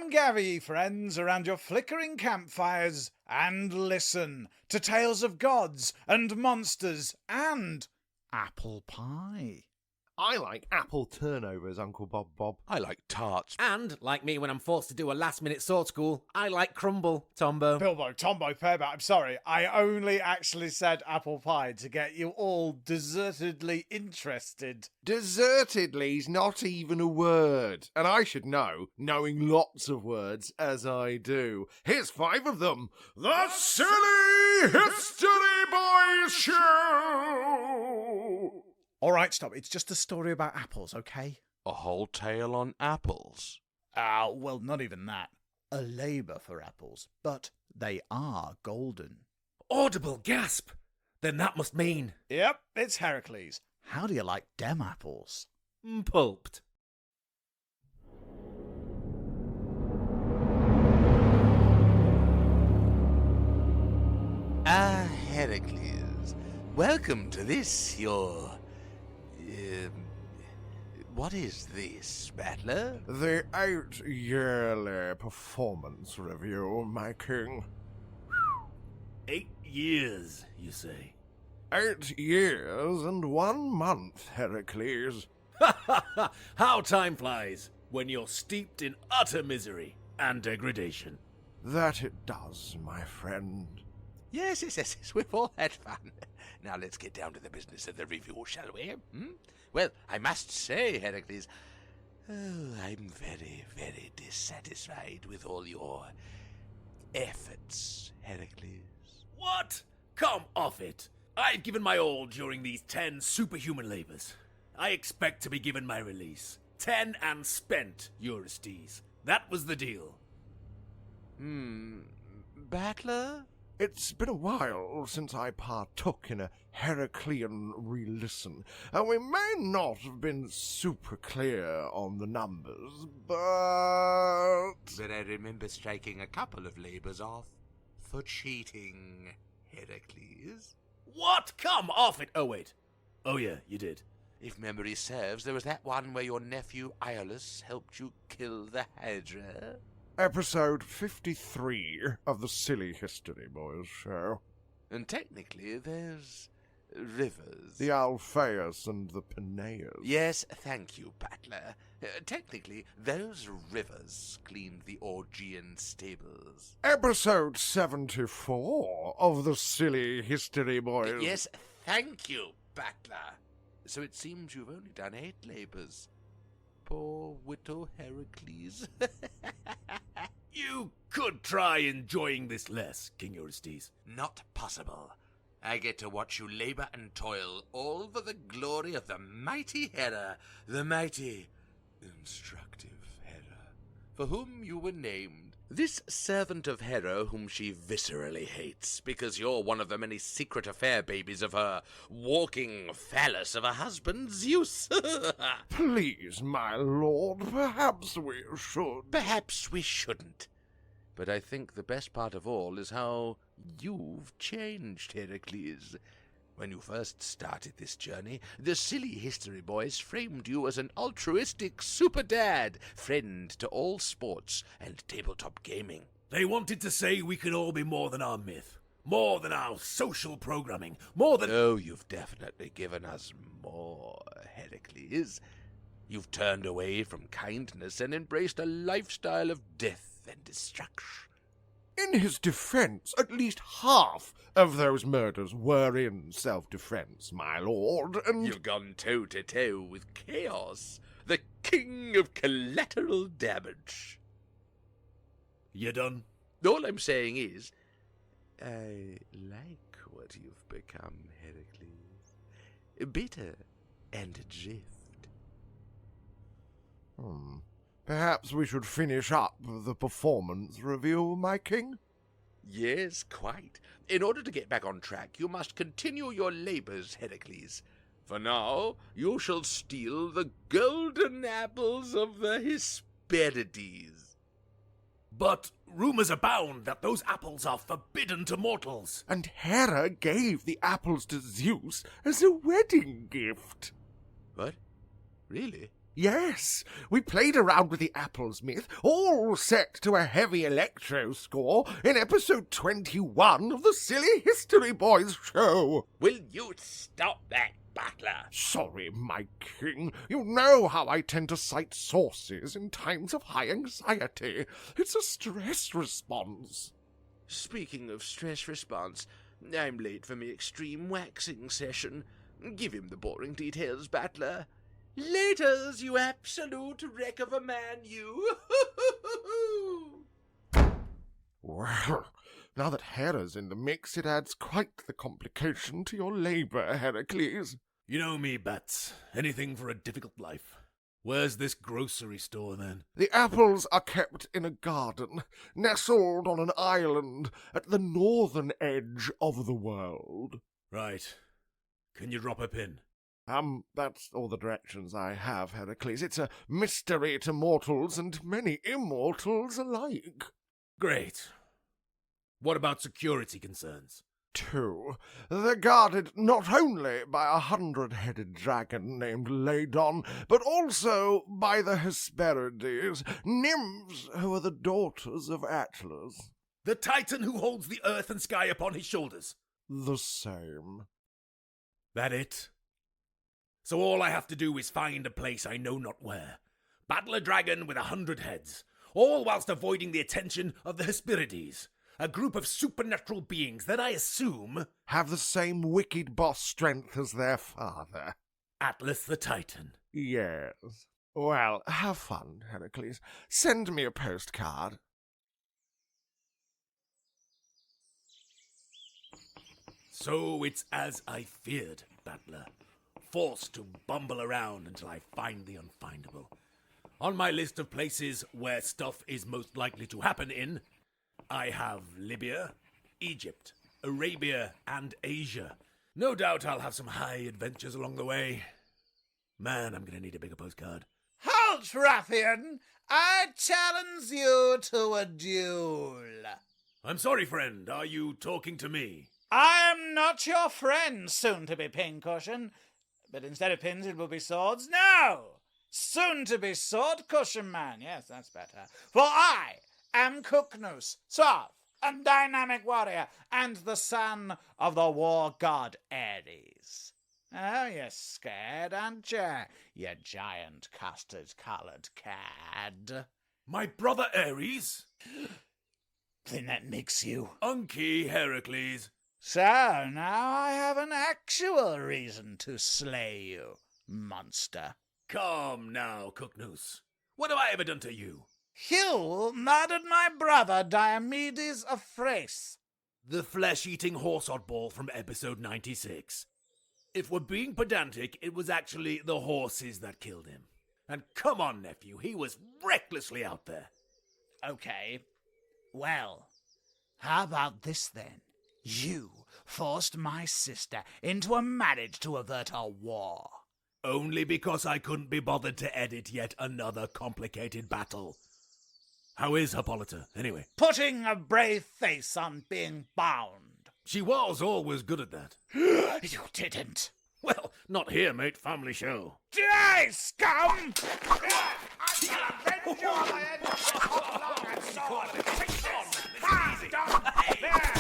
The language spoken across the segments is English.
Come gather ye friends around your flickering campfires and listen to tales of gods and monsters and apple pie. I like apple turnovers, Uncle Bob. I like tarts. And, like me when I'm forced to do a last-minute sword school, I like crumble, Tombo. Bilbo, Tombo, Fairback, I'm sorry. I only actually said apple pie to get you all desertedly interested. Desertedly's not even a word. And I should know, knowing lots of words as I do. Here's 5 of them. The Silly History Boys Show! All right, stop. It's just a story about apples, okay? A whole tale on apples. Well, not even that. A labour for apples, but they are golden. Audible gasp! Then that must mean... Yep, it's Heracles. How do you like dem apples? Pulped. Heracles, welcome to this, your... what is this, Battler? The 8-yearly performance review, my king. 8 years, you say? 8 years and 1 month, Heracles. How time flies when you're steeped in utter misery and degradation. That it does, my friend. Yes, we've all had fun. Now let's get down to the business of the review, shall we? Well, I must say, Heracles, I'm very, very dissatisfied with all your efforts, Heracles. What? Come off it. I've given my all during these 10 superhuman labors. I expect to be given my release. 10 and spent, Eurystheus. That was the deal. Battler? It's been a while since I partook in a Heraclean re-listen, and we may not have been super clear on the numbers, but... But I remember striking a couple of labors off for cheating, Heracles. What? Come off it. Oh, wait. Oh, yeah, you did. If memory serves, there was that one where your nephew Iolus helped you kill the Hydra. Episode 53 of the Silly History Boys show. And technically, there's rivers. The Alphaeus and the Peneus. Yes, thank you, Battler. Technically, those rivers cleaned the Augean stables. Episode 74 of the Silly History Boys. Yes, thank you, Battler. So it seems you've only done 8 labors. Poor widow Heracles. You could try enjoying this less, King Eurystheus. Not possible. I get to watch you labor and toil, all for the glory of the mighty Hera, the mighty, instructive Hera, for whom you were named. This servant of Hera whom she viscerally hates, because you're one of the many secret affair babies of her walking phallus of a husband, Zeus. Please, my lord, perhaps we should. Perhaps we shouldn't. But I think the best part of all is how you've changed, Heracles. When you first started this journey, the Silly History Boys framed you as an altruistic super dad, friend to all sports and tabletop gaming. They wanted to say we could all be more than our myth, more than our social programming, more than... Oh, you've definitely given us more, Heracles. You've turned away from kindness and embraced a lifestyle of death and destruction. In his defense, at least half of those murders were in self-defense, my lord, and... You've gone toe-to-toe with Chaos, the king of collateral damage. You done? All I'm saying is, I like what you've become, Heracles. Bitter and adrift. Perhaps we should finish up the performance review, my king? Yes, quite. In order to get back on track, you must continue your labors, Heracles. For now, you shall steal the golden apples of the Hesperides. But rumors abound that those apples are forbidden to mortals. And Hera gave the apples to Zeus as a wedding gift. What? Really? Yes, we played around with the apples myth, all set to a heavy electro score in episode 21 of the Silly History Boys show. Will you stop that, Butler? Sorry, my king. You know how I tend to cite sources in times of high anxiety. It's a stress response. Speaking of stress response, I'm late for my extreme waxing session. Give him the boring details, Butler. Laters, you absolute wreck of a man, you! Well, now that Hera's in the mix, it adds quite the complication to your labour, Heracles. You know me, Bats. Anything for a difficult life. Where's this grocery store, then? The apples are kept in a garden, nestled on an island at the northern edge of the world. Right. Can you drop a pin? That's all the directions I have, Heracles. It's a mystery to mortals and many immortals alike. Great. What about security concerns? 2. They're guarded not only by a 100-headed dragon named Ladon, but also by the Hesperides, nymphs who are the daughters of Atlas. The titan who holds the earth and sky upon his shoulders. The same. That it? So all I have to do is find a place I know not where, battle a dragon with 100 heads, all whilst avoiding the attention of the Hesperides, a group of supernatural beings that I assume have the same wicked boss strength as their father. Atlas the Titan. Yes. Well, have fun, Heracles. Send me a postcard. So it's as I feared, Battler. Forced to bumble around until I find the unfindable. On my list of places where stuff is most likely to happen in, I have Libya, Egypt, Arabia, and Asia. No doubt I'll have some high adventures along the way. Man, I'm gonna need a bigger postcard. Halt, ruffian! I challenge you to a duel. I'm sorry, friend. Are you talking to me? I am not your friend, soon-to-be pincushion. But instead of pins, it will be swords. No! Soon-to-be sword cushion man. Yes, that's better. For I am Cooknoose, suave and dynamic warrior, and the son of the war god Ares. Oh, you're scared, aren't you giant custard-coloured cad? My brother Ares? Then that makes you Unky Heracles. So now I have an actual reason to slay you, monster. Come now, Cooknoose. What have I ever done to you? You murdered my brother Diomedes of Thrace. The flesh-eating horse oddball from episode 96. If we're being pedantic, it was actually the horses that killed him. And come on, nephew, he was recklessly out there. Okay, well, how about this then? You forced my sister into a marriage to avert a war. Only because I couldn't be bothered to edit yet another complicated battle. How is Hippolyta, anyway? Putting a brave face on being bound. She was always good at that. You didn't. Well, not here, mate. Family show. Die, scum! I shall avenge you on my head with a long and sword. Take this! There!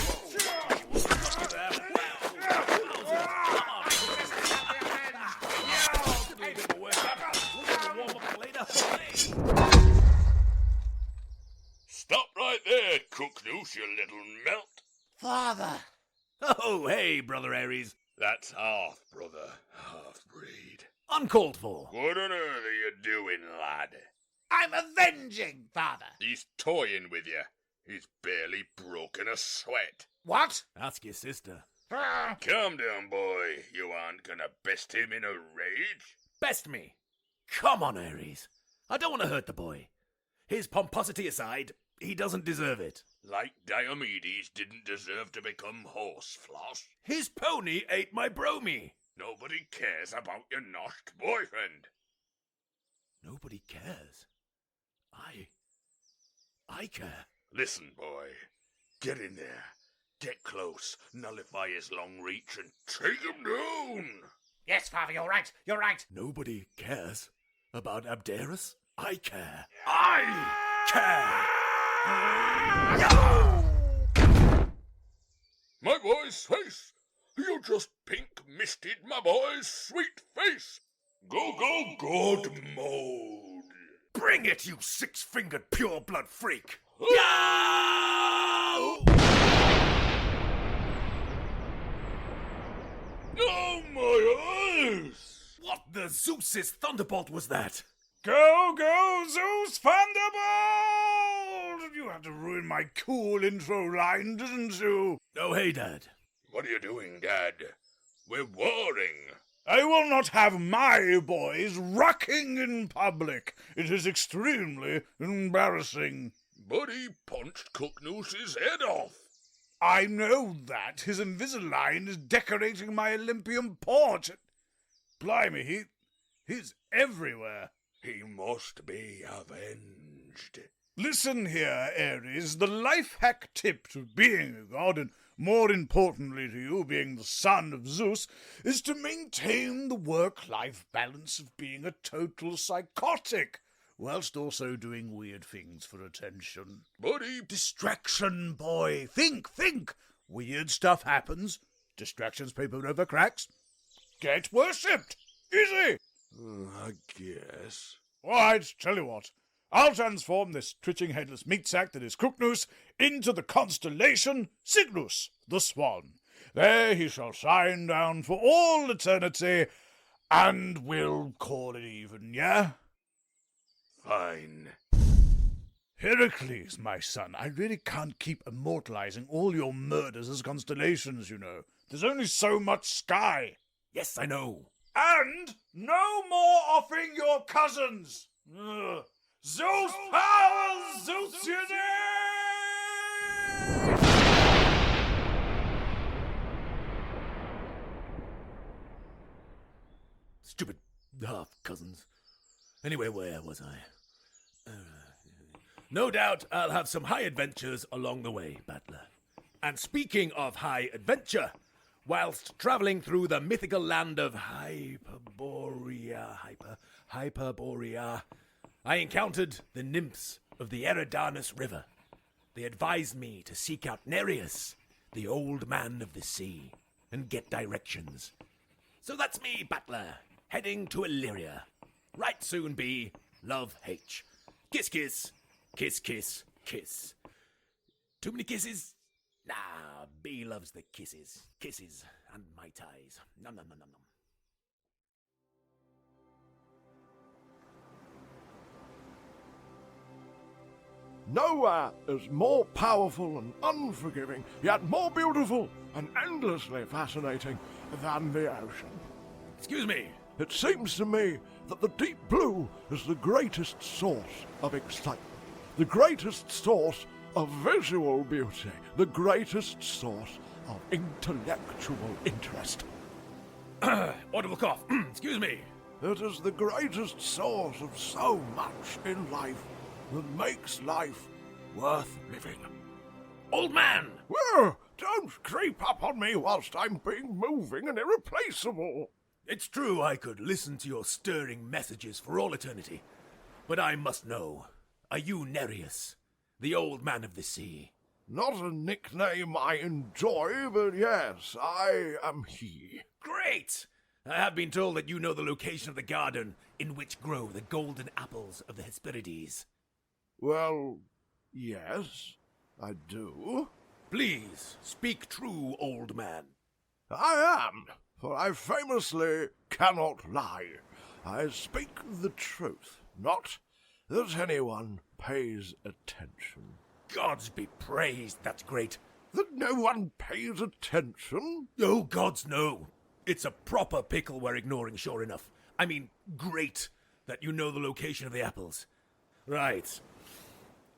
Stop right there, Cooknoose, you little melt. Father! Oh, hey, Brother Ares. That's half, brother. Half-breed. Uncalled for. What on earth are you doing, lad? I'm avenging, Father! He's toying with you. He's barely broken a sweat. What? Ask your sister. Calm down, boy. You aren't gonna best him in a rage? Best me. Come on, Ares. I don't want to hurt the boy. His pomposity aside, he doesn't deserve it. Like Diomedes didn't deserve to become horsefloss. His pony ate my bromie. Nobody cares about your noshed boyfriend. Nobody cares. I care. Listen, boy. Get in there. Get close. Nullify his long reach and take him down. Yes, Father, you're right. You're right. Nobody cares. About Abderus? I care. My boy's face! You just pink misted my boy's sweet face! Go, go, God mode! Bring it, you six-fingered pure-blood freak! Oh, my eyes! What the Zeus's thunderbolt was that? Go, go, Zeus Thunderbolt! You had to ruin my cool intro line, didn't you? Oh, hey, Dad. What are you doing, Dad? We're warring. I will not have my boys rocking in public. It is extremely embarrassing. But he punched Cooknoose's head off. I know that. His Invisalign is decorating my Olympian porch. Blimey, he's everywhere. He must be avenged. Listen here, Ares. The life hack tip to being a god, and more importantly to you being the son of Zeus, is to maintain the work-life balance of being a total psychotic, whilst also doing weird things for attention. Buddy, Distraction, boy. Think. Weird stuff happens. Distractions paper over cracks. Get worshipped. Easy. I guess. All right, tell you what. I'll transform this twitching headless meat sack that is Cooknoose into the constellation Cygnus, the swan. There he shall shine down for all eternity, and we'll call it even, yeah? Fine. Heracles, my son, I really can't keep immortalizing all your murders as constellations, you know. There's only so much sky. Yes, I know. And no more offing your cousins. Ugh. Zeus power, Zeus unite! Stupid half-cousins. Anyway, where was I? No doubt I'll have some high adventures along the way, Battler. And speaking of high adventure, whilst travelling through the mythical land of Hyperborea, I encountered the nymphs of the Eridanus River. They advised me to seek out Nereus, the old man of the sea, and get directions. So that's me, Battler, heading to Illyria. Right soon be Love H. Kiss, kiss, kiss, kiss, kiss. Too many kisses? Nah, B loves the kisses. Kisses and my ties. Nom nom nom nom nom. Nowhere is more powerful and unforgiving, yet more beautiful and endlessly fascinating than the ocean. Excuse me. It seems to me that the deep blue is the greatest source of excitement, the greatest source of visual beauty, the greatest source of intellectual interest. Audible cough. Excuse me. It is the greatest source of so much in life that makes life worth living. Old man! Well, don't creep up on me whilst I'm being moving and irreplaceable. It's true I could listen to your stirring messages for all eternity, but I must know, are you Nereus, the old man of the sea? Not a nickname I enjoy, but yes, I am he. Great! I have been told that you know the location of the garden in which grow the golden apples of the Hesperides. Well, yes, I do. Please, speak true, old man. I am, for I famously cannot lie. I speak the truth, not that anyone pays attention. Gods be praised, that's great. That no one pays attention? Oh, gods, no. It's a proper pickle we're ignoring, sure enough. I mean, great that you know the location of the apples. Right.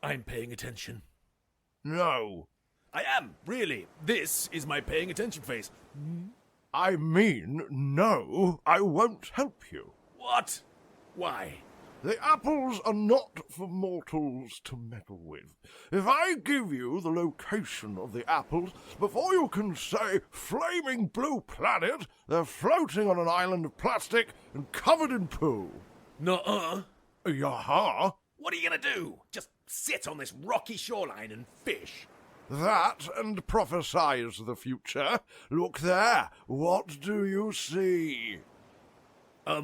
I'm paying attention. No. I am, really. This is my paying attention face. I mean, no, I won't help you. What? Why? The apples are not for mortals to meddle with. If I give you the location of the apples, before you can say flaming blue planet, they're floating on an island of plastic and covered in poo. Nuh-uh. Yaha? What are you gonna do? Just sit on this rocky shoreline and fish? That and prophesize the future. Look there. What do you see? A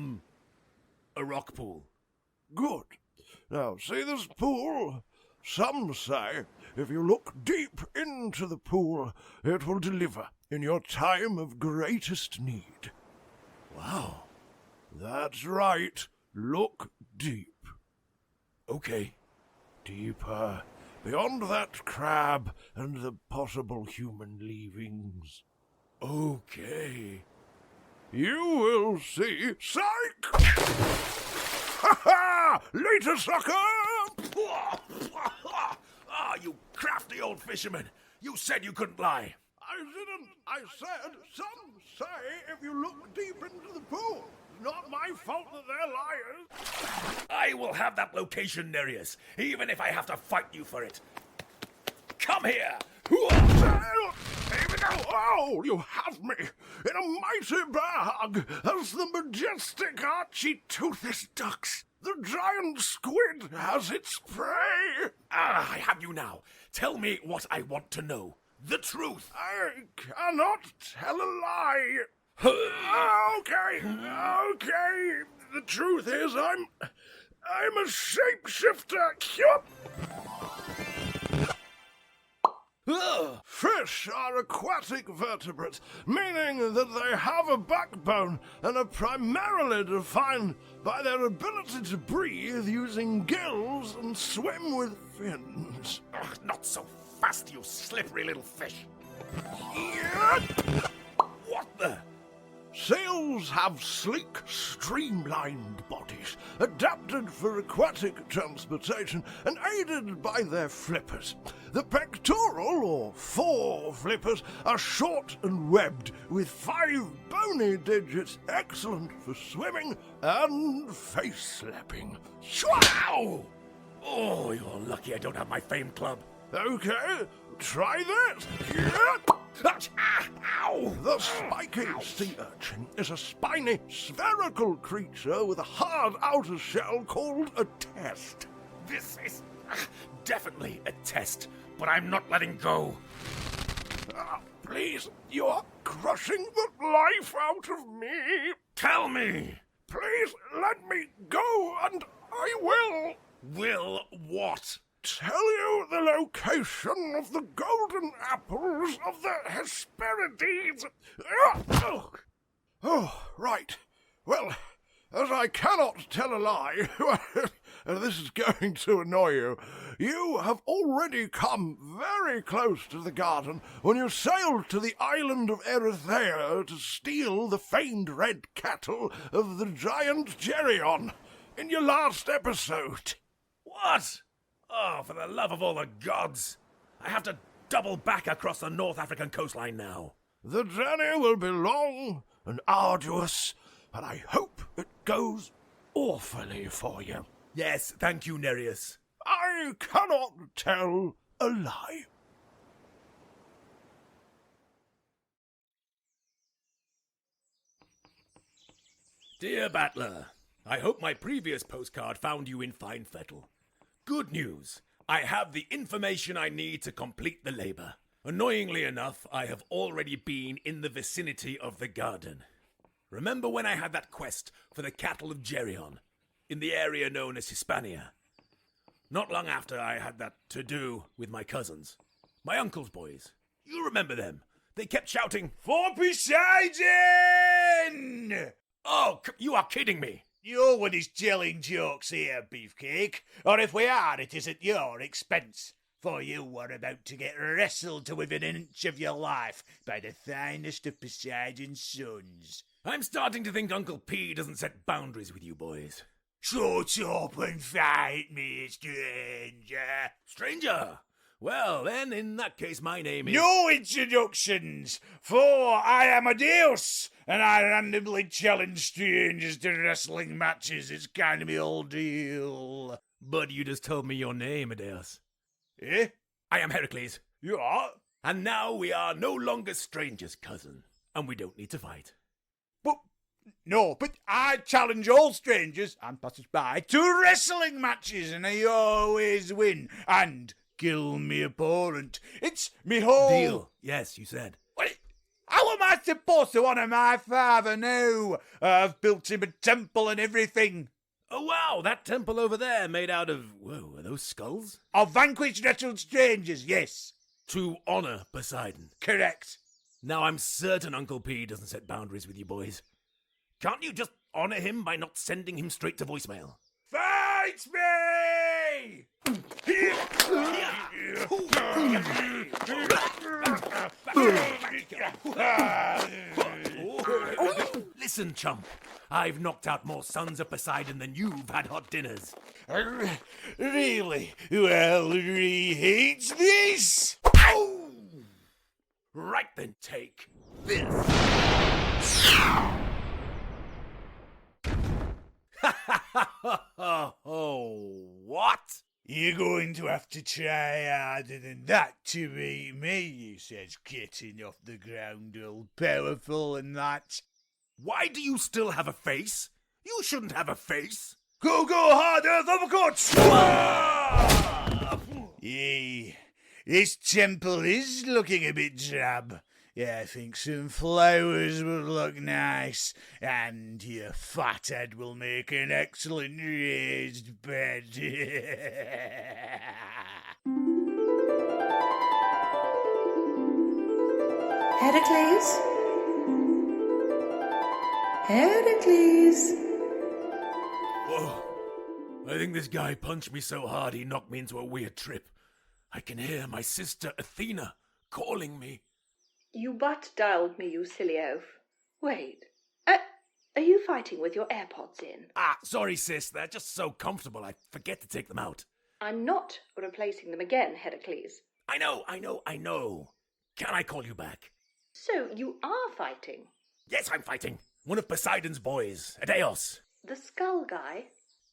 rock pool. Good. Now, see this pool? Some say if you look deep into the pool, it will deliver in your time of greatest need. Wow. That's right. Look deep. Okay. Deeper. Beyond that crab and the possible human leavings. Okay. You will see. Psych! Ha ha! Later, sucker! Ah, you crafty old fisherman. You said you couldn't lie. I didn't. I said some say if you look deep into the pool. Not my fault that they're liars. I will have that location, Nereus, even if I have to fight you for it. Come here! Here we go. Oh, you have me in a mighty bag as the majestic archy-toothed ducks. The giant squid has its prey. Ah, I have you now. Tell me what I want to know. The truth. I cannot tell a lie. Okay. The truth is, I'm a shapeshifter. Fish are aquatic vertebrates, meaning that they have a backbone and are primarily defined by their ability to breathe using gills and swim with fins. Ugh, not so fast, you slippery little fish. What the? Seals have sleek, streamlined bodies, adapted for aquatic transportation and aided by their flippers. The pectoral, or fore flippers, are short and webbed, with 5 bony digits, excellent for swimming and face-slapping. Wow! Oh, you're lucky I don't have my fame club. Okay, try this. Ow! The spiky sea urchin is a spiny, spherical creature with a hard outer shell called a test. This is definitely a test, but I'm not letting go. Please, you're crushing the life out of me. Tell me! Please let me go, and I will. Will what? Tell you the location of the golden apples of the Hesperides. Oh, right. Well, as I cannot tell a lie, and this is going to annoy you, you have already come very close to the garden when you sailed to the island of Erythea to steal the famed red cattle of the giant Geryon in your last episode. What? Oh, for the love of all the gods! I have to double back across the North African coastline now. The journey will be long and arduous, and I hope it goes awfully for you. Yes, thank you, Nereus. I cannot tell a lie. Dear Battler, I hope my previous postcard found you in fine fettle. Good news. I have the information I need to complete the labor. Annoyingly enough, I have already been in the vicinity of the garden. Remember when I had that quest for the cattle of Geryon, in the area known as Hispania? Not long after I had that to-do with my cousins, my uncle's boys. You remember them? They kept shouting, For Poseidon! "Oh, you are kidding me!" You're one is telling jokes here, Beefcake, or if we are, it is at your expense. For you are about to get wrestled to within an inch of your life by the finest of Poseidon's sons. I'm starting to think Uncle P doesn't set boundaries with you boys. Shut up and fight me, stranger. Stranger? Well, then, in that case, my name is... No introductions, for I am a deus, and I randomly challenge strangers to wrestling matches. It's kind of my old deal. But you just told me your name, Adeus. Eh? I am Heracles. You are? And now we are no longer strangers, cousin. And we don't need to fight. But No, but I challenge all strangers and passers-by to wrestling matches, and I always win and kill me opponent. It's me whole... Deal. Yes, you said. What? How am I supposed to honour my father now? I've built him a temple and everything. Oh, wow, that temple over there made out of... Whoa, are those skulls? Of vanquished wrestled strangers, yes. To honor Poseidon. Correct. Now, I'm certain Uncle P doesn't set boundaries with you boys. Can't you just honor him by not sending him straight to voicemail? Fight me! Listen, chump. I've knocked out more sons of Poseidon than you've had hot dinners. Really? Well, reheat this! Ow! Right then, take this. Oh, what? You're going to have to try harder than that to beat me, he says, getting off the ground all powerful and that. Why do you still have a face? You shouldn't have a face. Go hard, Earth uppercuts! Yay. This temple is looking a bit drab. Yeah, I think some flowers would look nice, and your fat head will make an excellent raised bed. Heracles? Heracles? Whoa. I think this guy punched me so hard he knocked me into a weird trip. I can hear my sister Athena calling me. You butt dialed me, you silly oaf. Wait, are you fighting with your AirPods in? Ah, sorry, sis. They're just so comfortable I forget to take them out. I'm not replacing them again, Heracles. I know. Can I call you back? So you are fighting? Yes, I'm fighting. One of Poseidon's boys, Adeos. The skull guy?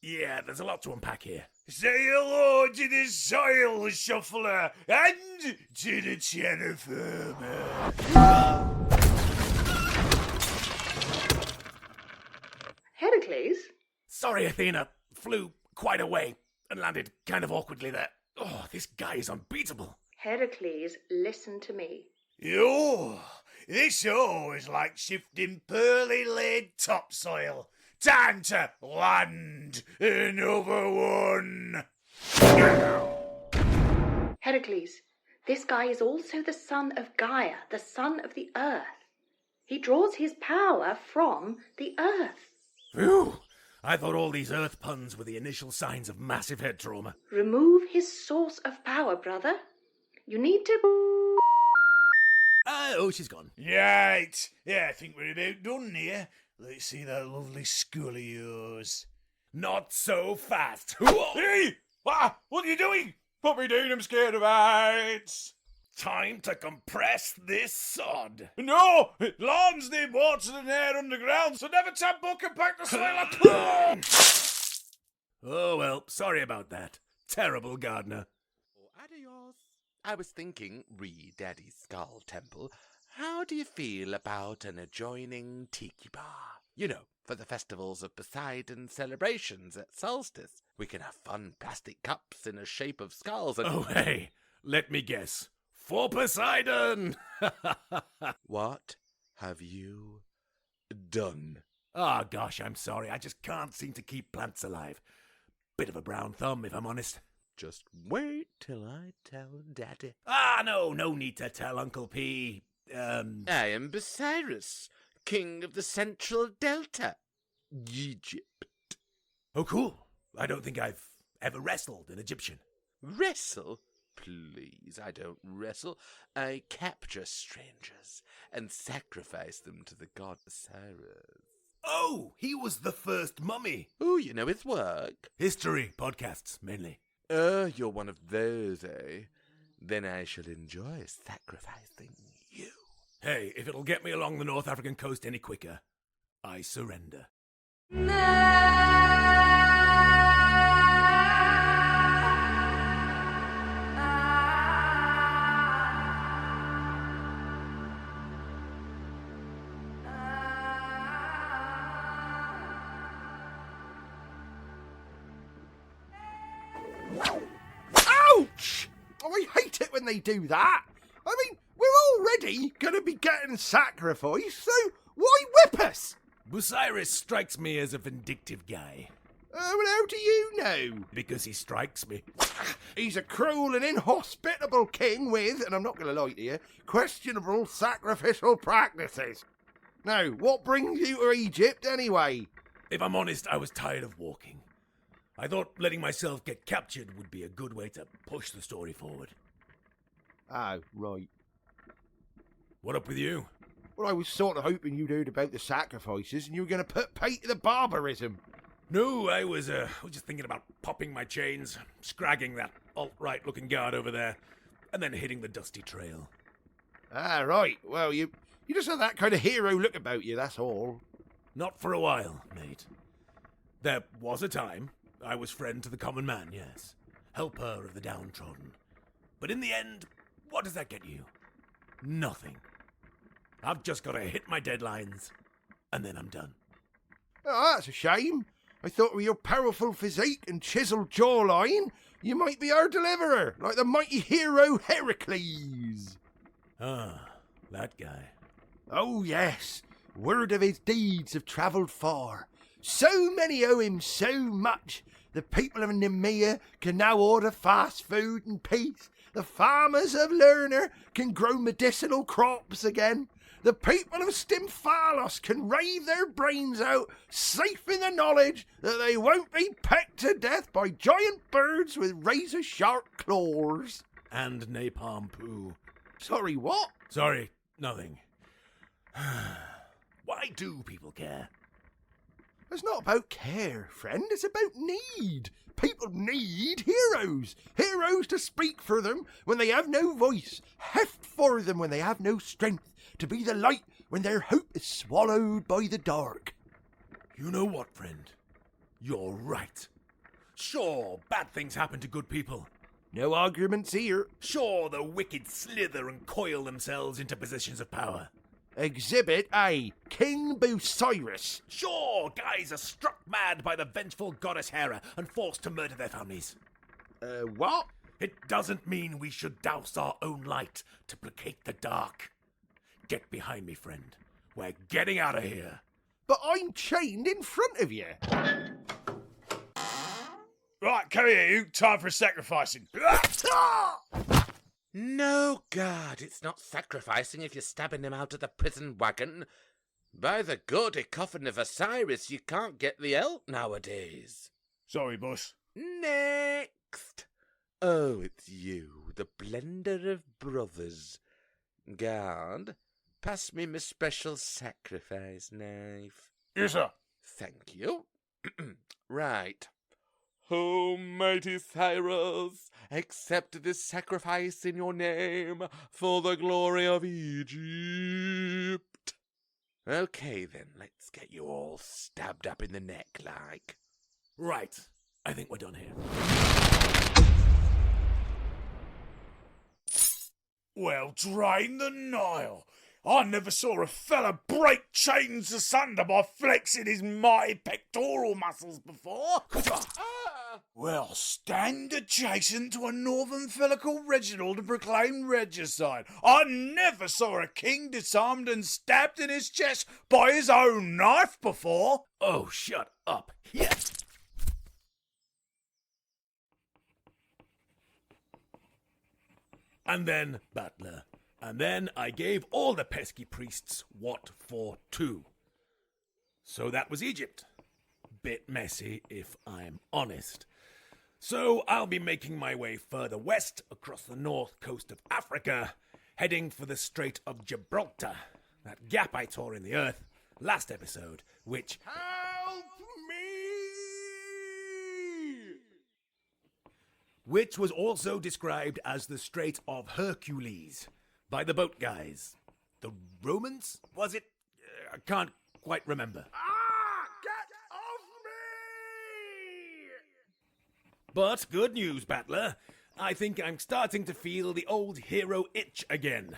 Yeah, there's a lot to unpack here. Say hello to the soil shuffler and to the cheddar farmer. Heracles? Sorry, Athena. Flew quite a way and landed kind of awkwardly there. Oh, this guy is unbeatable. Heracles, listen to me. Yo, this is like shifting pearly laid topsoil. Time to land another one. Heracles, this guy is also the son of Gaia, the son of the earth. He draws his power from the earth. Phew! I thought all these earth puns were the initial signs of massive head trauma. Remove his source of power, brother. You need to... Oh, she's gone. Right. Yeah, I think we're about done here. Let's see that lovely skull of yours. Not so fast. Hey! What are you doing? Put me down, I'm scared of heights. Time to compress this sod. No! Lawns need water than air underground, so never taboo compact the soil. Oh, well, sorry about that. Terrible gardener. Adios. I was thinking, Daddy's Skull Temple, how do you feel about an adjoining tiki bar? You know, for the festivals of Poseidon celebrations at solstice. We can have fun plastic cups in the shape of skulls and... Oh, hey, let me guess. For Poseidon! What have you done? Ah, gosh, I'm sorry. I just can't seem to keep plants alive. Bit of a brown thumb, if I'm honest. Just wait till I tell Daddy. Ah, no need to tell Uncle P. I am Bucyrus, king of the Central Delta, Egypt. Oh, cool. I don't think I've ever wrestled an Egyptian. Wrestle? Please, I don't wrestle. I capture strangers and sacrifice them to the god Osiris. Oh, he was the first mummy. Oh, you know his work. History, podcasts, mainly. You're one of those, eh? Then I shall enjoy sacrificing you. Hey, if it'll get me along the North African coast any quicker, I surrender. when they do that. I mean, we're already going to be getting sacrificed, so why whip us? Busiris strikes me as a vindictive guy. Well, how do you know? Because he strikes me. He's a cruel and inhospitable king with, and I'm not going to lie to you, questionable sacrificial practices. Now, what brings you to Egypt anyway? If I'm honest, I was tired of walking. I thought letting myself get captured would be a good way to push the story forward. Oh, right. What up with you? Well, I was sort of hoping you'd heard about the sacrifices and you were going to put pay to the barbarism. No, I was just thinking about popping my chains, scragging that alt-right looking guard over there, and then hitting the dusty trail. Ah, right. Well, you just have that kind of hero look about you, that's all. Not for a while, mate. There was a time I was friend to the common man, yes. Helper of the downtrodden. But in the end, what does that get you? Nothing. I've just got to hit my deadlines, and then I'm done. Oh, that's a shame. I thought with your powerful physique and chiseled jawline, you might be our deliverer, like the mighty hero Heracles. Ah, that guy. Oh, yes. Word of his deeds have travelled far. So many owe him so much. The people of Nemea can now order fast food in peace. The farmers of Lerner can grow medicinal crops again. The people of Stymphalos can rave their brains out, safe in the knowledge that they won't be pecked to death by giant birds with razor-sharp claws. And napalm poo. Sorry, what? Sorry, nothing. Why do people care? It's not about care, friend. It's about need. People need heroes. Heroes to speak for them when they have no voice. Heft for them when they have no strength. To be the light when their hope is swallowed by the dark. You know what, friend? You're right. Sure, bad things happen to good people. No arguments here. Sure, the wicked slither and coil themselves into positions of power. Exhibit A. King Busiris. Sure, guys are struck mad by the vengeful goddess Hera and forced to murder their families. What? It doesn't mean we should douse our own light to placate the dark. Get behind me, friend. We're getting out of here. But I'm chained in front of you. Right, come here, you. Time for sacrificing. No, God, it's not sacrificing if you're stabbing him out of the prison wagon. By the gaudy coffin of Osiris, you can't get the help nowadays. Sorry, boss. Next! Oh, it's you, the blender of brothers. Guard, pass me my special sacrifice knife. Yes, sir. Thank you. Right. O mighty Cyrus, accept this sacrifice in your name for the glory of Egypt. Okay, then, let's get you all stabbed up in the neck, like. Right. I think we're done here. Well, drain the Nile. I never saw a fella break chains asunder by flexing his mighty pectoral muscles before. Well, stand adjacent to a northern fella called Reginald and proclaim regicide. I never saw a king disarmed and stabbed in his chest by his own knife before. Oh, shut up. Yes. And then, Battler. And then I gave all the pesky priests what for too. So that was Egypt. Bit messy, if I'm honest. So I'll be making my way further west across the north coast of Africa, heading for the Strait of Gibraltar, that gap I tore in the earth last episode, which... Help me! Which was also described as the Strait of Hercules by the boat guys. The Romans, was it? I can't quite remember. Get off me! But good news, Battler. I think I'm starting to feel the old hero itch again.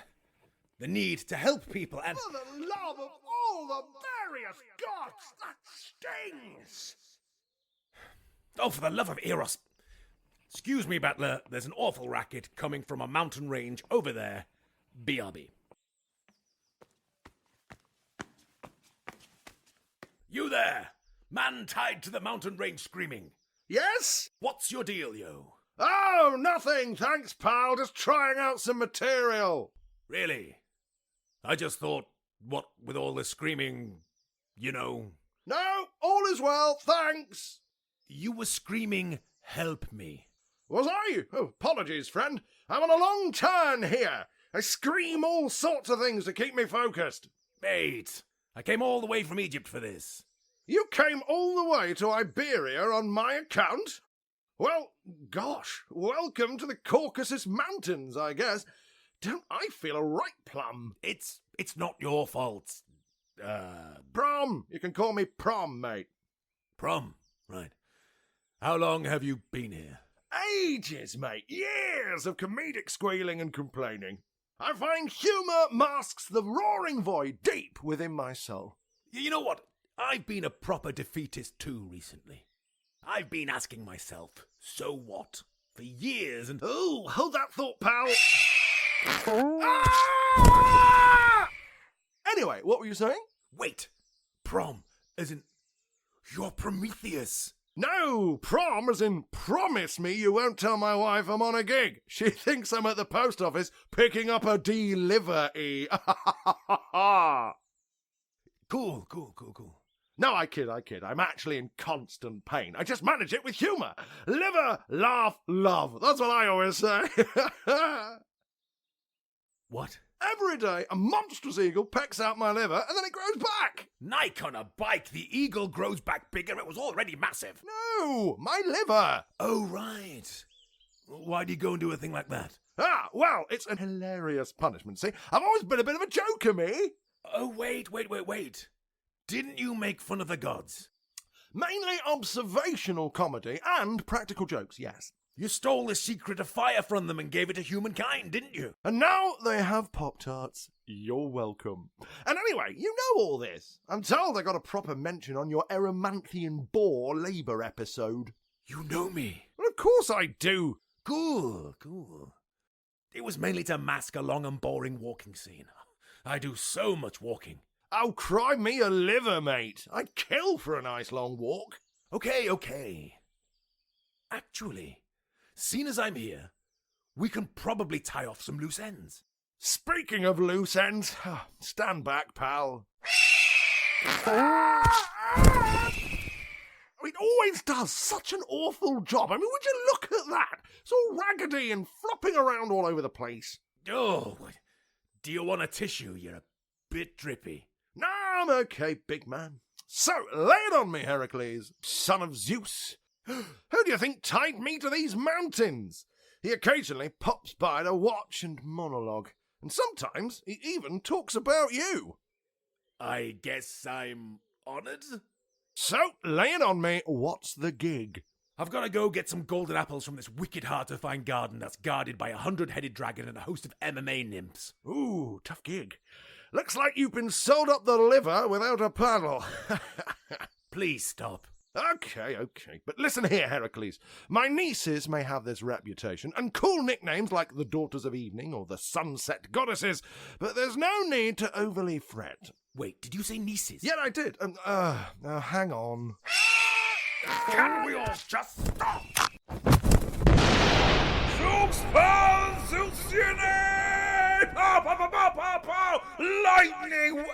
The need to help people and... For the love of all the various gods, that stings! Oh, for the love of Eros. Excuse me, Battler, there's an awful racket coming from a mountain range over there. BRB. You there! Man tied to the mountain range screaming. Yes? What's your deal, yo? Oh, nothing, thanks, pal. Just trying out some material. Really? I just thought, what with all this screaming, you know... No, all is well, thanks. You were screaming, help me. Was I? Oh, apologies, friend. I'm on a long turn here. I scream all sorts of things to keep me focused. Mate, I came all the way from Egypt for this. You came all the way to Iberia on my account? Well, gosh, welcome to the Caucasus Mountains, I guess. Don't I feel a right plum? It's not your fault. Prom. You can call me Prom, mate. Prom, right. How long have you been here? Ages, mate. Years of comedic squealing and complaining. I find humour masks the roaring void deep within my soul. You know what? I've been a proper defeatist too recently. I've been asking myself, so what? For years and... Oh, hold that thought, pal. Ah! Anyway, what were you saying? Wait, Prom, as in... You're Prometheus. No, Prom as in promise me you won't tell my wife I'm on a gig. She thinks I'm at the post office picking up a delivery. Cool. No, I kid. I'm actually in constant pain. I just manage it with humour. Liver, laugh, love. That's what I always say. What? Every day, a monstrous eagle pecks out my liver and then it grows back. Nike on a bike, the eagle grows back bigger. It was already massive. No, my liver. Oh, right. Why do you go and do a thing like that? Ah, well, it's a hilarious punishment, see? I've always been a bit of a joker, me. Oh, wait. Didn't you make fun of the gods? Mainly observational comedy and practical jokes, yes. You stole the secret of fire from them and gave it to humankind, didn't you? And now they have Pop-Tarts. You're welcome. And anyway, you know all this. I'm told I got a proper mention on your Erymanthian boar labour episode. You know me. Well, of course I do. Cool. It was mainly to mask a long and boring walking scene. I do so much walking. Oh, cry me a liver, mate. I'd kill for a nice long walk. Okay. Actually, seeing as I'm here, we can probably tie off some loose ends. Speaking of loose ends, stand back, pal. It always does such an awful job. I mean, would you look at that? It's all raggedy and flopping around all over the place. Oh, do you want a tissue? You're a bit drippy. No, I'm okay, big man. So, lay it on me, Heracles, son of Zeus. Who do you think tied me to these mountains? He occasionally pops by to watch and monologue, and sometimes he even talks about you. I guess I'm honoured? So, lay it on me, what's the gig? I've got to go get some golden apples from this wicked hard-to-find garden that's guarded by a 100-headed dragon and a host of MMA nymphs. Ooh, tough gig. Looks like you've been sold up the liver without a paddle. Please stop. Okay. But listen here, Heracles. My nieces may have this reputation, and cool nicknames like the Daughters of Evening or the Sunset Goddesses, but there's no need to overly fret. Wait, did you say nieces? Yeah, I did. Now hang on. Can we all just stop? Zeus Pal Zeusine! Pow! Lightning!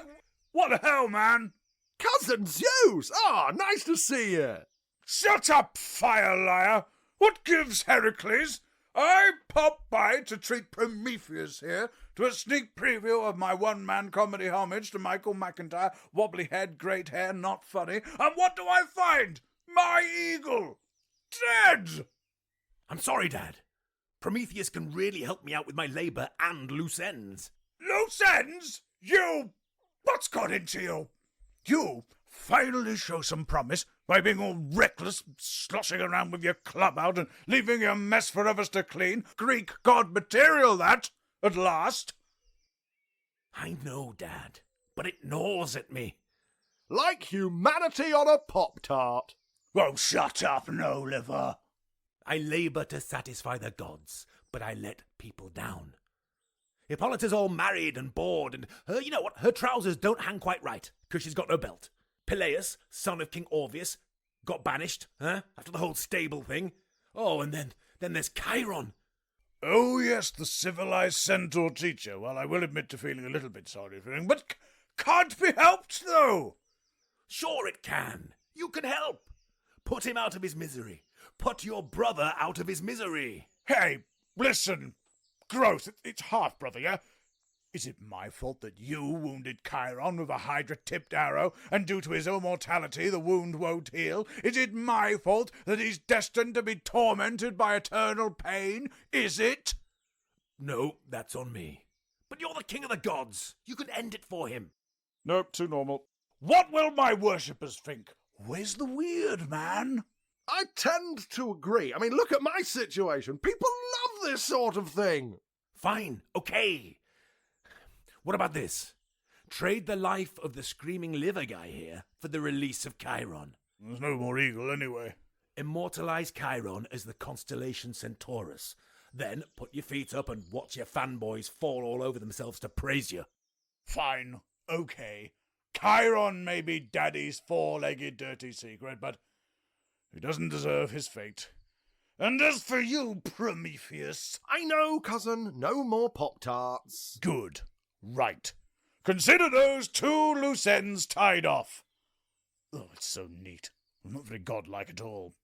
What the hell, man? Cousin Zeus! Nice to see you. Shut up, fire liar! What gives, Heracles? I popped by to treat Prometheus here to a sneak preview of my one-man comedy homage to Michael McIntyre, wobbly head, great hair, not funny. And what do I find? My eagle! Dead! I'm sorry, Dad. Prometheus can really help me out with my labour and loose ends. Loose ends? You! What's got into you? You finally show some promise by being all reckless, sloshing around with your club out and leaving your mess for others to clean. Greek god material, that, at last. I know, Dad, but it gnaws at me. Like humanity on a Pop-Tart. Oh, shut up, no liver. I labor to satisfy the gods, but I let people down. Hippolyta's all married and bored, and you know what? Her trousers don't hang quite right, because she's got no belt. Peleus, son of King Orpheus, got banished, after the whole stable thing. Oh, and then there's Chiron. Oh, yes, the civilized centaur teacher. Well, I will admit to feeling a little bit sorry for him, but can't be helped, though. Sure it can. You can help. Put him out of his misery. Put your brother out of his misery. Hey, listen, Growth, it's half-brother, yeah? Is it my fault that you wounded Chiron with a hydra-tipped arrow, and due to his immortality the wound won't heal? Is it my fault that he's destined to be tormented by eternal pain? Is it? No, that's on me. But you're the king of the gods. You can end it for him. Nope, too normal. What will my worshippers think? Where's the weird, man? I tend to agree. I mean, look at my situation. People love this sort of thing. Fine, okay. What about this? Trade the life of the screaming liver guy here for the release of Chiron. There's no more eagle anyway. Immortalize Chiron as the constellation Centaurus. Then put your feet up and watch your fanboys fall all over themselves to praise you. Fine, okay. Chiron may be Daddy's four-legged dirty secret, but he doesn't deserve his fate. And as for you, Prometheus... I know, cousin. No more Pop-Tarts. Good. Right. Consider those two loose ends tied off. Oh, it's so neat. I'm not very godlike at all.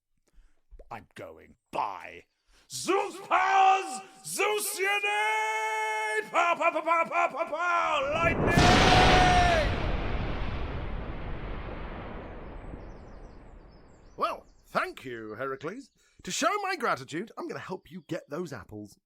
I'm going. Bye. Zeus powers! Zeus unite! Pow, pow, pow, pow, pow, pow, pow! Lightning! Well, thank you, Heracles. To show my gratitude, I'm going to help you get those apples.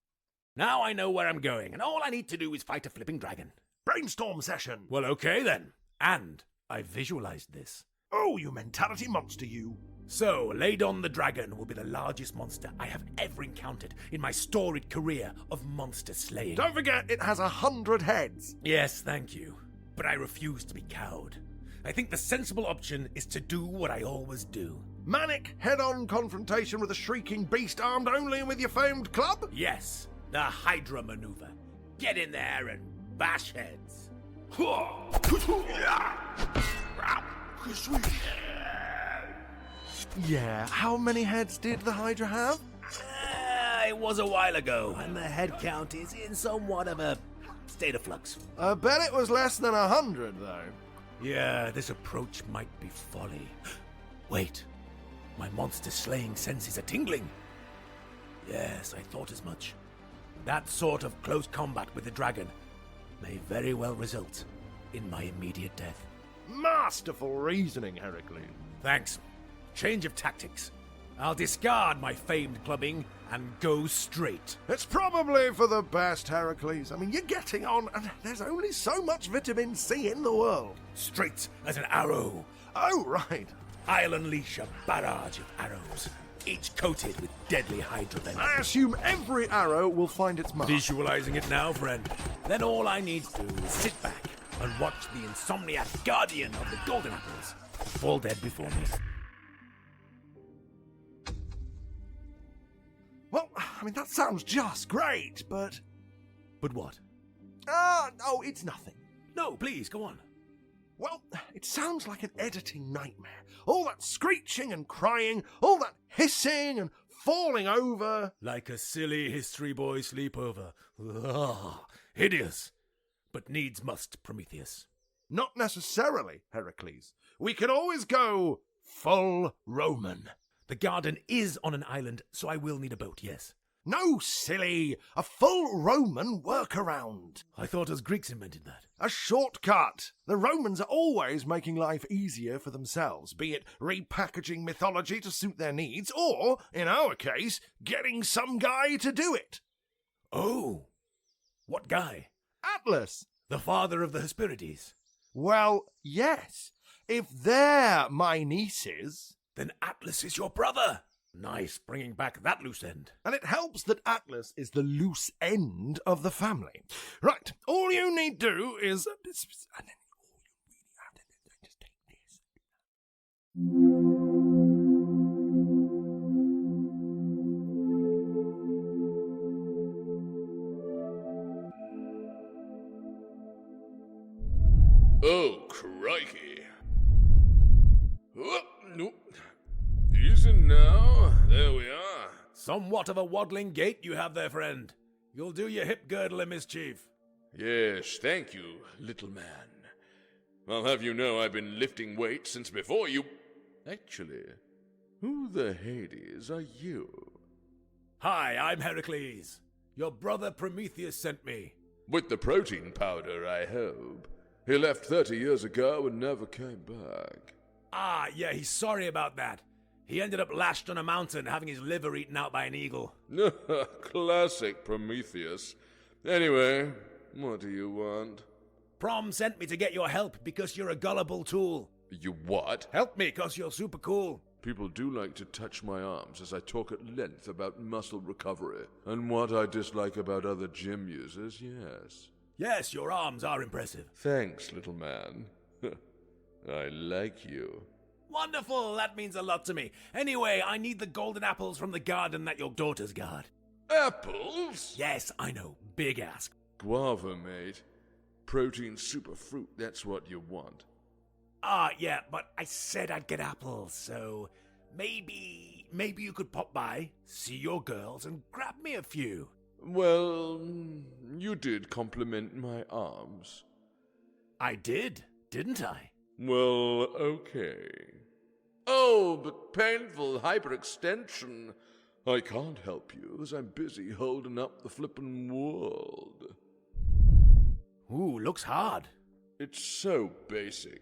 Now I know where I'm going, and all I need to do is fight a flipping dragon. Brainstorm session. Well, okay then. And I visualized this. Oh, you mentality monster, you. So, Ladon the dragon will be the largest monster I have ever encountered in my storied career of monster slaying. Don't forget, it has 100 heads. Yes, thank you. But I refuse to be cowed. I think the sensible option is to do what I always do. Manic, head-on confrontation with a shrieking beast armed only with your famed club? Yes, the Hydra maneuver. Get in there and bash heads. Yeah, how many heads did the Hydra have? It was a while ago, and the head count is in somewhat of a state of flux. I bet it was less than 100, though. Yeah, this approach might be folly. Wait, my monster-slaying senses are tingling. Yes, I thought as much. That sort of close combat with the dragon may very well result in my immediate death. Masterful reasoning, Heracles. Thanks. Change of tactics. I'll discard my famed clubbing and go straight. It's probably for the best, Heracles. I mean, you're getting on, and there's only so much vitamin C in the world. Straight as an arrow. Oh, right. I'll unleash a barrage of arrows, each coated with deadly hydra venom. I assume every arrow will find its mark. Visualizing it now, friend. Then all I need to do is sit back and watch the insomniac guardian of the golden apples fall dead before me. Well, I mean, that sounds just great, but... But what? Oh, it's nothing. No, please, go on. Well, it sounds like an editing nightmare. All that screeching and crying, all that hissing and falling over. Like a silly history boy sleepover. Ugh, hideous. But needs must, Prometheus. Not necessarily, Heracles. We can always go full Roman. The garden is on an island, so I will need a boat, yes. No, silly! A full Roman workaround. I thought us Greeks invented that. A shortcut. The Romans are always making life easier for themselves, be it repackaging mythology to suit their needs, or, in our case, getting some guy to do it. Oh! What guy? Atlas. The father of the Hesperides. Well, yes. If they're my nieces... Then Atlas is your brother. Nice, bringing back that loose end. And it helps that Atlas is the loose end of the family. Right, all you need do is... And then all you really have to do is just take this. Somewhat of a waddling gait you have there, friend. You'll do your hip girdle a mischief. Yes, thank you, little man. I'll have you know I've been lifting weights since before you... Actually, who the Hades are you? Hi, I'm Heracles. Your brother Prometheus sent me. With the protein powder, I hope. He left 30 years ago and never came back. Ah, yeah, he's sorry about that. He ended up lashed on a mountain, having his liver eaten out by an eagle. Classic Prometheus. Anyway, what do you want? Prom sent me to get your help because you're a gullible tool. You what? Help me, cause you're super cool. People do like to touch my arms as I talk at length about muscle recovery and what I dislike about other gym users, yes. Yes, your arms are impressive. Thanks, little man. I like you. Wonderful, that means a lot to me. Anyway, I need the golden apples from the garden that your daughters guard. Apples? Yes, I know, big ask. Guava, mate. Protein super fruit, that's what you want. Ah, yeah, but I said I'd get apples, so maybe you could pop by, see your girls, and grab me a few. Well, you did compliment my arms. I did, didn't I? Well, okay. Oh, but painful hyperextension. I can't help you, as I'm busy holding up the flippin' world. Ooh, looks hard. It's so basic.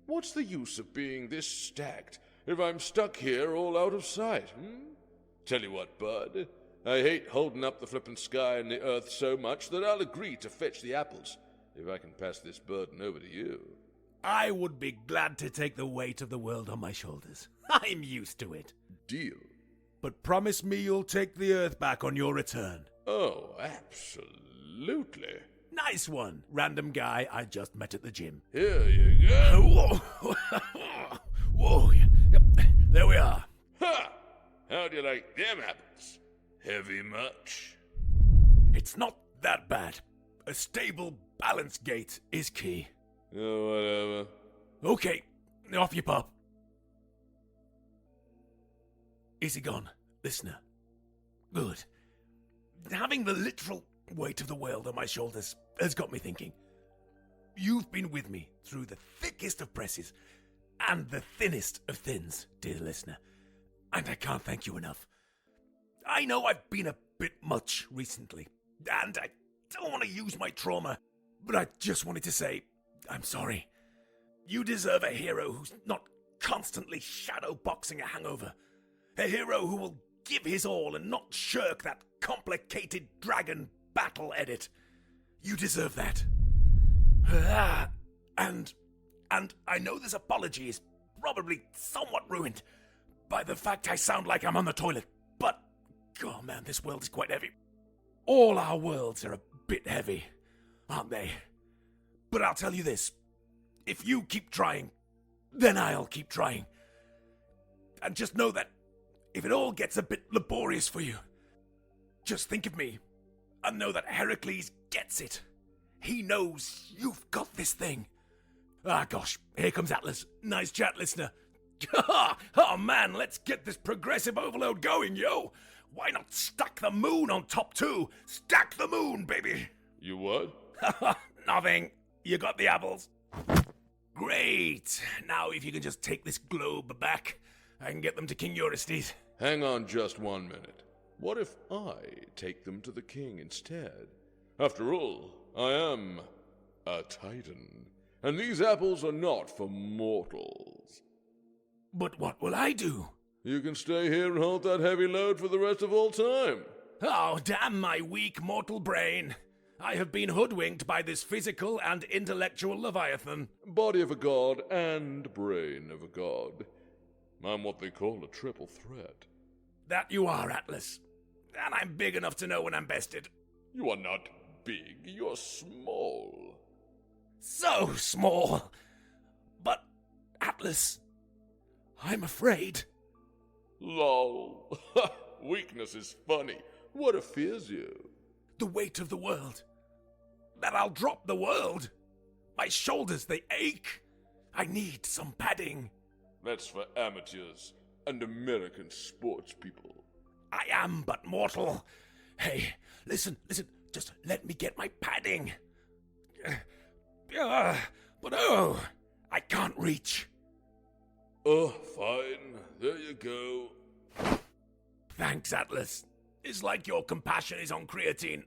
What's the use of being this stacked if I'm stuck here all out of sight, Tell you what, bud. I hate holding up the flippin' sky and the earth so much that I'll agree to fetch the apples if I can pass this burden over to you. I would be glad to take the weight of the world on my shoulders. I'm used to it. Deal. But promise me you'll take the earth back on your return. Oh, absolutely. Nice one, random guy I just met at the gym. Here you go. Whoa. Whoa. Yep. There we are. Ha! How do you like them apples? Heavy much? It's not that bad. A stable, balanced gait is key. Oh, whatever. Okay, off you pop. Is he gone, listener? Good. Having the literal weight of the world on my shoulders has got me thinking. You've been with me through the thickest of presses and the thinnest of thins, dear listener, and I can't thank you enough. I know I've been a bit much recently, and I don't want to use my trauma, but I just wanted to say I'm sorry. You deserve a hero who's not constantly shadow boxing a hangover. A hero who will give his all and not shirk that complicated dragon battle edit. You deserve that. And I know this apology is probably somewhat ruined by the fact I sound like I'm on the toilet, but, oh man, this world is quite heavy. All our worlds are a bit heavy, aren't they? But I'll tell you this. If you keep trying, then I'll keep trying. And just know that if it all gets a bit laborious for you, just think of me and know that Heracles gets it. He knows you've got this thing. Ah, gosh, here comes Atlas. Nice chat, listener. Oh, man, let's get this progressive overload going, yo. Why not stack the moon on top, too? Stack the moon, baby. You what? Nothing. You got the apples. Great. Now, if you can just take this globe back, I can get them to King Eurystheus. Hang on just 1 minute. What if I take them to the king instead? After all, I am a titan, and these apples are not for mortals. But what will I do? You can stay here and hold that heavy load for the rest of all time. Oh, damn my weak mortal brain. I have been hoodwinked by this physical and intellectual leviathan. Body of a god and brain of a god. I'm what they call a triple threat. That you are, Atlas. And I'm big enough to know when I'm bested. You are not big, you're small. So small. But, Atlas, I'm afraid. Lol. Weakness is funny. What fears you? The weight of the world. That I'll drop the world. My shoulders, they ache. I need some padding. That's for amateurs and American sports people. I am but mortal. Hey, listen, just let me get my padding. But oh, I can't reach. Oh, fine. There you go. Thanks, Atlas. It's like your compassion is on creatine.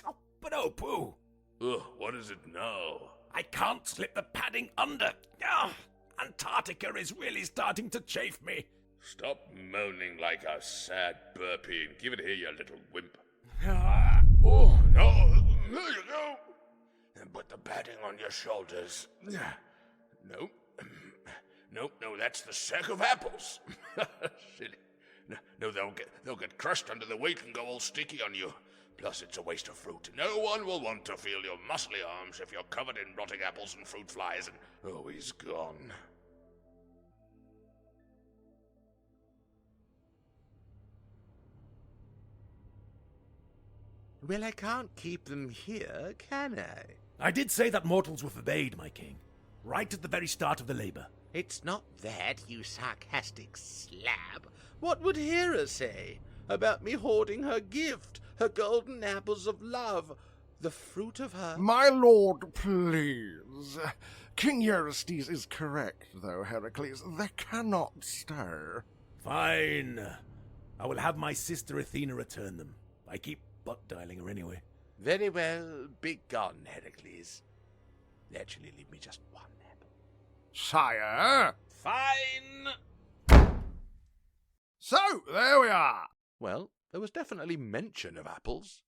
Oh, but oh, poo. Ugh, what is it now? I can't slip the padding under. Antarctica is really starting to chafe me. Stop moaning like a sad burpee and give it here, you little wimp. Oh, no. There you go. And put the padding on your shoulders. Nope. No, that's the sack of apples. Silly. No, they'll get crushed under the weight and go all sticky on you. Plus, it's a waste of fruit. No one will want to feel your muscly arms if you're covered in rotting apples and fruit flies and... Oh, he's gone. Well, I can't keep them here, can I? I did say that mortals were forbade, my king. Right at the very start of the labor. It's not that, you sarcastic slab. What would Hera say about me hoarding her gift, her golden apples of love, the fruit of her... My lord, please. King Eurystheus is correct, though, Heracles. They cannot stir. Fine. I will have my sister Athena return them. I keep butt-dialing her anyway. Very well, be gone, Heracles. Actually, leave me just one apple. Sire! Fine! So, there we are. Well, there was definitely mention of apples.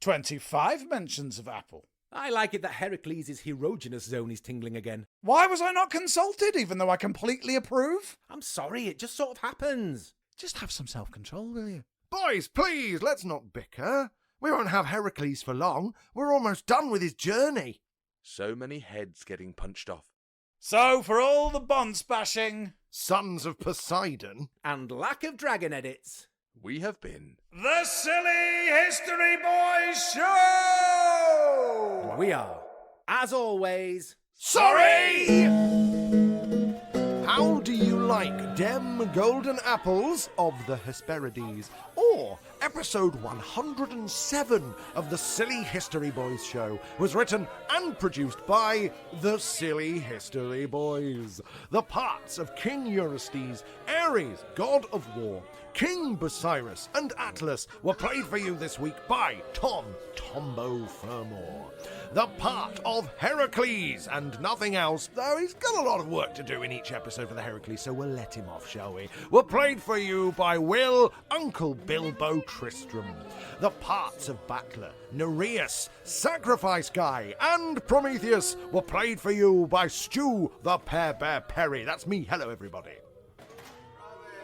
25 mentions of apple. I like it that Heracles' herogenous zone is tingling again. Why was I not consulted, even though I completely approve? I'm sorry, it just sort of happens. Just have some self-control, will you? Boys, please, let's not bicker. We won't have Heracles for long. We're almost done with his journey. So many heads getting punched off. So, for all the bond spashing, Sons of Poseidon. And lack of dragon edits. We have been... the Silly History Boys Show! And we are, as always... Sorry! How do you like dem golden apples of the Hesperides? Or episode 107 of the Silly History Boys show was written and produced by the Silly History Boys. The parts of King Eurystheus, Ares, god of war, King Bucyrus and Atlas were played for you this week by Tombo Fermor. The part of Heracles and nothing else, though he's got a lot of work to do in each episode for the Heracles, so we'll let him off, shall we? Were played for you by Will, Uncle Bilbo Tristram. The parts of Battler, Nereus, Sacrifice Guy, and Prometheus were played for you by Stu the Pear Bear Perry. That's me. Hello, everybody.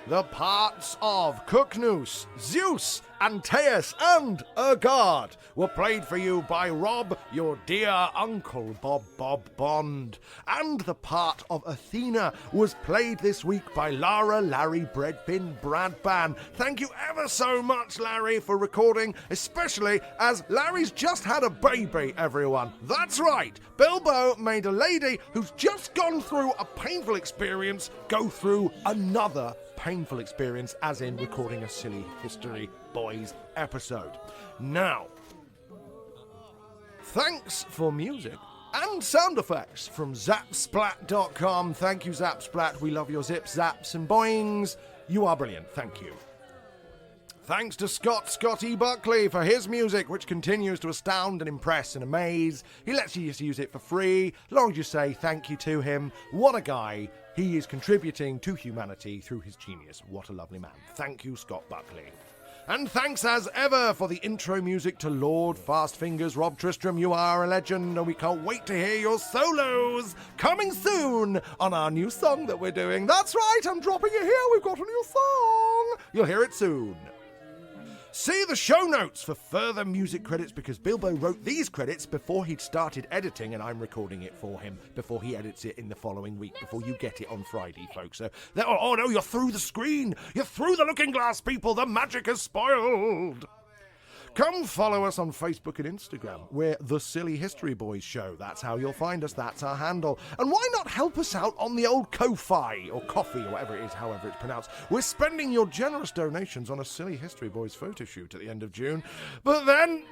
The parts of Cooknoose, Zeus, Antaeus, and Urgard were played for you by Rob, your dear Uncle Bob Bond. And the part of Athena was played this week by Lara Larry Breadpin Bradban. Thank you ever so much, Larry, for recording, especially as Larry's just had a baby, everyone. That's right, Bilbo made a lady who's just gone through a painful experience go through another painful experience, as in recording a Silly History Boys episode. Now, thanks for music and sound effects from ZapSplat.com. Thank you, ZapSplat. We love your zips, zaps, and boings. You are brilliant. Thank you. Thanks to Scotty Buckley for his music, which continues to astound and impress and amaze. He lets you just use it for free, as long as you say thank you to him. What a guy. He is contributing to humanity through his genius. What a lovely man. Thank you, Scott Buckley. And thanks as ever for the intro music to Lord Fastfingers Rob Tristram. You are a legend, and we can't wait to hear your solos coming soon on our new song that we're doing. That's right, I'm dropping it here. We've got a new song. You'll hear it soon. See the show notes for further music credits, because Bilbo wrote these credits before he'd started editing, and I'm recording it for him before he edits it in the following week, before you get it on Friday, folks. So, oh no, you're through the screen! You're through the looking glass, people! The magic is spoiled! Come follow us on Facebook and Instagram. We're The Silly History Boys Show. That's how you'll find us. That's our handle. And why not help us out on the old Ko-Fi, or Coffee, or whatever it is, however it's pronounced. We're spending your generous donations on a Silly History Boys photo shoot at the end of June. But then,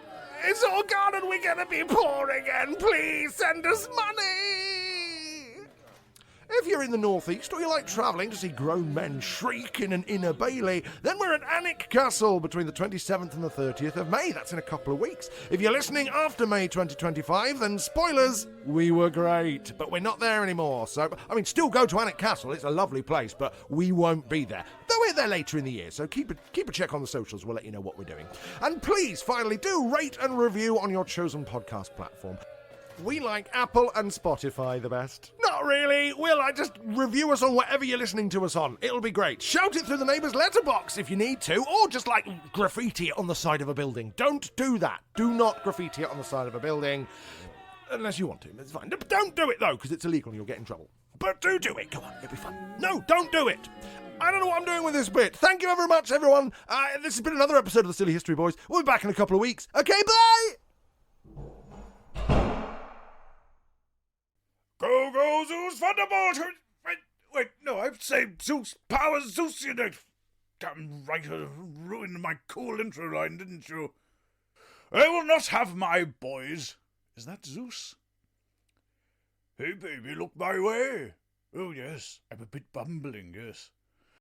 it's all gone and we're going to be poor again. Please send us money. If you're in the northeast or you like travelling to see grown men shriek in an inner bailey, then we're at Alnwick Castle between the 27th and the 30th of May. That's in a couple of weeks. If you're listening after May 2025, then spoilers, we were great, but we're not there anymore. So, still go to Alnwick Castle. It's a lovely place, but we won't be there. Though we're there later in the year, so keep a check on the socials. We'll let you know what we're doing. And please, finally, do rate and review on your chosen podcast platform. We like Apple and Spotify the best. Not really. Just review us on whatever you're listening to us on. It'll be great. Shout it through the neighbour's letterbox if you need to, or just graffiti it on the side of a building. Don't do that. Do not graffiti it on the side of a building. Unless you want to. It's fine. Don't do it, though, because it's illegal and you'll get in trouble. But do it. Come on, it'll be fun. No, don't do it. I don't know what I'm doing with this bit. Thank you very much, everyone. This has been another episode of the Silly History Boys. We'll be back in a couple of weeks. Okay, bye! Go, Zeus, thunderbolt! Wait, no, I'd say Zeus, power Zeus, you know. Damn right, ruined my cool intro line, didn't you? I will not have my boys. Is that Zeus? Hey, baby, look my way. Oh, yes, I'm a bit bumbling, yes.